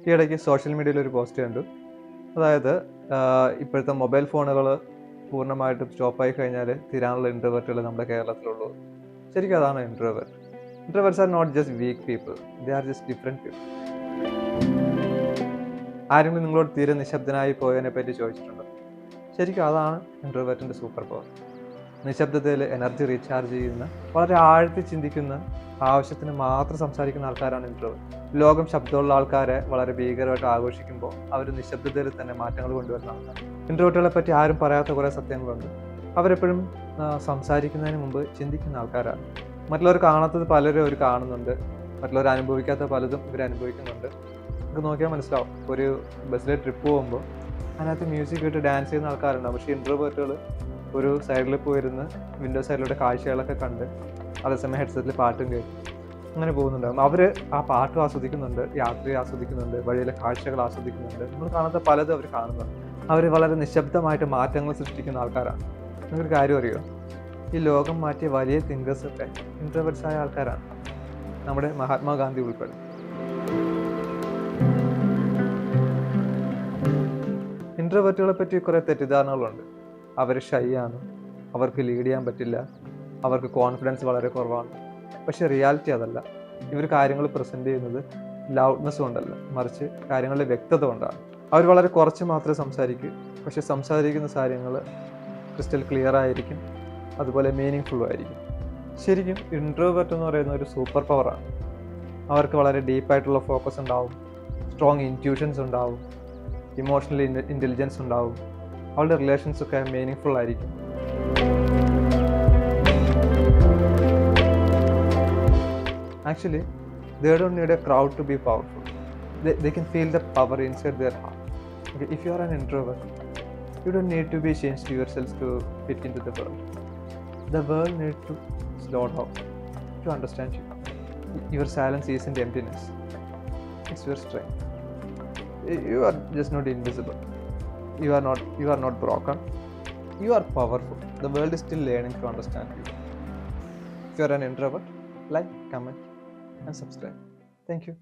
ഈ ഇടയ്ക്ക് സോഷ്യൽ മീഡിയയിൽ ഒരു പോസ്റ്റ് കണ്ടു. അതായത് ഇപ്പോഴത്തെ മൊബൈൽ ഫോണുകൾ പൂർണ്ണമായിട്ടും സ്റ്റോപ്പായി കഴിഞ്ഞാൽ തീരാനുള്ള ഇൻട്രോവേർട്ടുകൾ നമ്മുടെ കേരളത്തിലുള്ളൂ. ശരിക്കും അതാണ് introvert. Introverts are not just weak people, they are just different people. ആരെങ്കിലും നിങ്ങളോട് തീരെ നിശബ്ദനായി പോയതിനെ പറ്റി ചോദിച്ചിട്ടുണ്ടോ? ശരിക്കും അതാണ് ഇൻട്രോവേർട്ടിൻ്റെ സൂപ്പർ പവർ. നിശബ്ദതയിൽ എനർജി റീചാർജ് ചെയ്യുന്ന, വളരെ ആഴത്തിൽ ചിന്തിക്കുന്ന, ആവശ്യത്തിന് മാത്രം സംസാരിക്കുന്ന ആൾക്കാരാണ് ഇൻട്രോവേർട്ട്. ലോകം ശബ്ദമുള്ള ആൾക്കാരെ വളരെ ഭീകരമായിട്ട് ആഘോഷിക്കുമ്പോൾ അവർ നിശബ്ദതയിൽ തന്നെ മാറ്റങ്ങൾ കൊണ്ടുവരുന്ന ആൾക്കാർ. ഇൻട്രോവേർട്ടുകളെ പറ്റി ആരും പറയാത്ത കുറേ സത്യങ്ങളുണ്ട്. അവരെപ്പോഴും സംസാരിക്കുന്നതിന് മുമ്പ് ചിന്തിക്കുന്ന ആൾക്കാരാണ്. മറ്റുള്ളവർ കാണാത്തത് പലരും അവർ കാണുന്നുണ്ട്, മറ്റുള്ളവർ അനുഭവിക്കാത്ത പലതും ഇവർ അനുഭവിക്കുന്നുണ്ട്. നമുക്ക് നോക്കിയാൽ മനസ്സിലാവും. ഒരു ബസ്സിലെ ട്രിപ്പ് പോകുമ്പോൾ അതിനകത്ത് മ്യൂസിക് ഇട്ട് ഡാൻസ് ചെയ്യുന്ന ആൾക്കാരുണ്ടാവും. പക്ഷേ ഇൻട്രോവേർട്ടുകൾ ഒരു സൈഡിൽ പോയിരുന്ന് വിൻഡോ സൈഡിലൂടെ കാഴ്ചകളൊക്കെ കണ്ട് അതേസമയം ഹെഡ്സെറ്റിൽ പാട്ടും കേൾക്കും. അങ്ങനെ പോകുന്നുണ്ടാകും. അവർ ആ പാട്ടും ആസ്വദിക്കുന്നുണ്ട്, യാത്രയെ ആസ്വദിക്കുന്നുണ്ട്, വഴിയിലെ കാഴ്ചകൾ ആസ്വദിക്കുന്നുണ്ട്. നമ്മൾ കാണാത്ത പലതും അവർ കാണുന്നുണ്ട്. അവർ വളരെ നിശബ്ദമായിട്ട് മാറ്റങ്ങൾ സൃഷ്ടിക്കുന്ന ആൾക്കാരാണ്. നിങ്ങൾക്കൊരു കാര്യം അറിയോ? ഈ ലോകം മാറ്റിയ വലിയ തിങ്കേഴ്സൊക്കെ ഇൻട്രോവേർട്സ് ആയ ആൾക്കാരാണ്. നമ്മുടെ മഹാത്മാഗാന്ധി ഉൾപ്പെടെ. ഇൻട്രോവേർട്ടുകളെ പറ്റി കുറേ തെറ്റിദ്ധാരണകളുണ്ട്. അവർ ഷൈ ആണ്, അവർക്ക് ലീഡ് ചെയ്യാൻ പറ്റില്ല, അവർക്ക് കോൺഫിഡൻസ് വളരെ കുറവാണ്. പക്ഷേ റിയാലിറ്റി അതല്ല. ഇവർ കാര്യങ്ങൾ പ്രസൻറ്റ് ചെയ്യുന്നത് ലൗഡ്നെസ് കൊണ്ടല്ല, മറിച്ച് കാര്യങ്ങളുടെ വ്യക്തത കൊണ്ടാണ്. അവർ വളരെ കുറച്ച് മാത്രമേ സംസാരിക്കൂ, പക്ഷെ സംസാരിക്കുന്ന കാര്യങ്ങൾ ക്രിസ്റ്റൽ ക്ലിയർ ആയിരിക്കും, അതുപോലെ മീനിങ് ഫുള്ളും ആയിരിക്കും. ശരിക്കും ഇൻട്രോവേർട്ട് എന്ന് പറയുന്ന ഒരു സൂപ്പർ പവറാണ്. അവർക്ക് വളരെ ഡീപ്പായിട്ടുള്ള ഫോക്കസ് ഉണ്ടാവും, സ്ട്രോങ് ഇൻറ്റ്യൂഷൻസ് ഉണ്ടാവും, ഇമോഷണൽ ഇൻ്റലിജൻസ് ഉണ്ടാവും, അവരുടെ റിലേഷൻസൊക്കെ മീനിങ് ഫുൾ ആയിരിക്കും. Actually, they don't need a crowd to be powerful. They can feel the power inside their heart. Okay, if you are an introvert, you don't need to be changed to yourself to fit into the world. The world needs to slow down to understand you. Your silence isn't emptiness. It's your strength. You are just not invisible. You are not broken. You are powerful. The world is still learning to understand you. If you are an introvert, like, comment, and subscribe. Thank you.